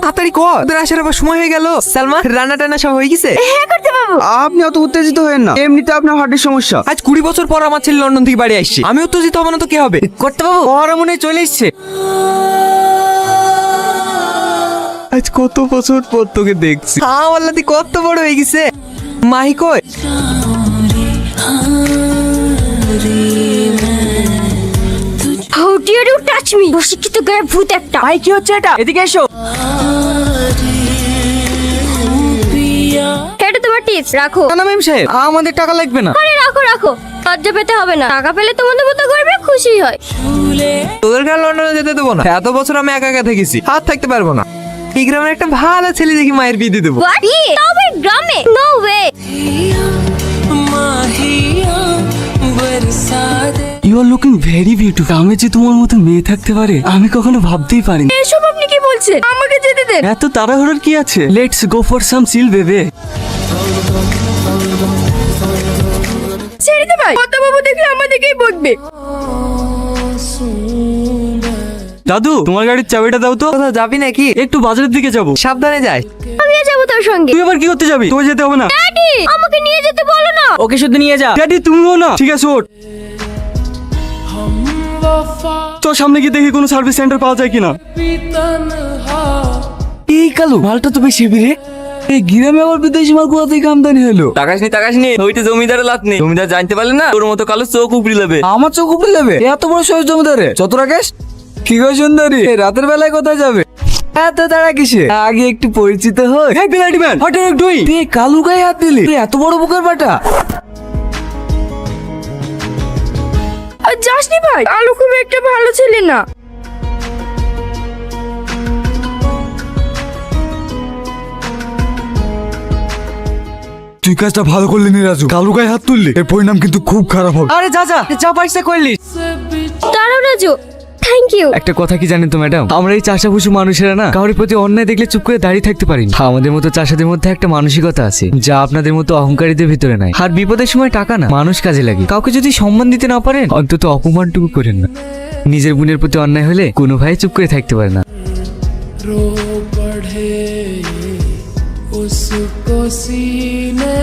তাড়াতাড়ি কর, তোদের আসার আবার সময় হয়ে গেল। সালমা, রান্না টান্না সব হয়ে গেছে? হ্যাঁ করতে পারবো। আপনি অত উত্তেজিত হয়েন না, এমনিতে আপনার হার্টের সমস্যা। আজ 20 বছর পর আমার ছেলে লন্ডন থেকে বাড়ি আসছে, আমি উত্তেজিত হব না তো কি হবে? করতে পারবো। ওরা মনে হয় চলে এসছে। আজ কত বছর পর তোকে দেখছি। হ্যাঁ আল্লাহ, কত বড় হয়ে গেছে। মাহি কই? How dare you touch me, অশিক্ষিত গায়ে ভূত একটা। ভাই কি হচ্ছে এটা? এদিকে এসো। এটা তোমার টিপস, রাখো। না ম্যাম সাহেব, আমাদের টাকা লাগবে না। আরে রাখো রাখো, লজ্জা পেতে হবে না। টাকা পেলে তোমাদের মতো করবে, খুশি হয়। তোদেরকে আর লন্ডনে যেতে দেবো না। এত বছর আমি একা একা থেকেছি, আর থাকতে পারবো না। এই গ্রামের একটা ভালো ছেলে দেখি মায়ের বিয়ে দিয়ে দেবো। হোয়াট? তবে গ্রামে? No way. You are looking very beautiful. গ্রামে যে তোমার মতো মেয়ে থাকতে পারে আমি কখনো ভাবতেই পারিনি। এসব আপনি কি বলছেন? আমাকে যেতে দেন। এত তাড়াহুড়োর কি আছে? লেটস গো ফর সাম চিল বেবে। ছেড়ে দে ভাই, কথা বাবু দেখলে আমাদেরকেই বকবে। দাদু, তোমার গাড়ির চাবিটা দাও তো। কোথাও যাবি নাকি? একটু বাজারের দিকে যাবো। সাবধানে যাই। আমিও যাবো তোর সঙ্গে। তুই আবার কি করতে যাবি? তোকে যেতে হবে না। ড্যাডি, আমাকে নিয়ে যেতে বলো না। ওকে শুধু নিয়ে যা। ড্যাডি তুমিও না। ঠিক আছে ওঠ। তো সামনে গিয়ে দেখি কোনো সার্ভিস সেন্টার পাওয়া যায় কিনা। এই কালু, মালটা তো বেশি হেভি রে। এই গ্রামে আবার বিদেশি মাল কোথা থেকে আমদানি হলো? তাকাসনি ওইটা জমিদারের লাত নেই। জমিদার জানতে পারলে না তোর মতো কালো চোখ উপড়ি নেবে। আমার চোখ উপরে নেবে? এত বড় সহজ জমিদারে যত রাকেশ। কি গো সুন্দরী, এই রাতের বেলায় কোথায় যাবে? এত তাড়া কিসে? আগে একটু পরিচিত হই। এই বিলাটি man, what are you doing? তুই কালু গায়ে হাত দিলি? তুই এত বড় বুকের বাটা। আর যাসনি ভাই, আলু খুব একটা ভালো ছেলে না। তুই কাজটা ভালো করলি নি রাজু, কালু গায়ে হাত তুললি, এর পরিণাম কিন্তু খুব খারাপ হবে। আরে যা যা যা পাইছে কইলি। দাঁড়াও রাজু, থ্যাংক ইউ। একটা কথা কি জানেন তো ম্যাডাম, আমরা এই চাষাভুষি মানুষেরা না কারোর প্রতি অন্যায় দেখলে চুপ করে দাঁড়িয়ে থাকতে পারি না। আমাদের মতো চাষাদের মধ্যে একটা মানসিকতা আছে যা আপনাদের মতো অহংকারীদের ভিতরে নাই। আর বিপদের সময় টাকা না, মানুষ কাজে লাগে। কাউকে যদি সম্মান দিতে না পারেন অন্তত অপমানটুকু করেন না। নিজের বোনের প্রতি অন্যায় হলে কোনো ভাই চুপ করে থাকতে পারে না। रो पढ़े उसको सीने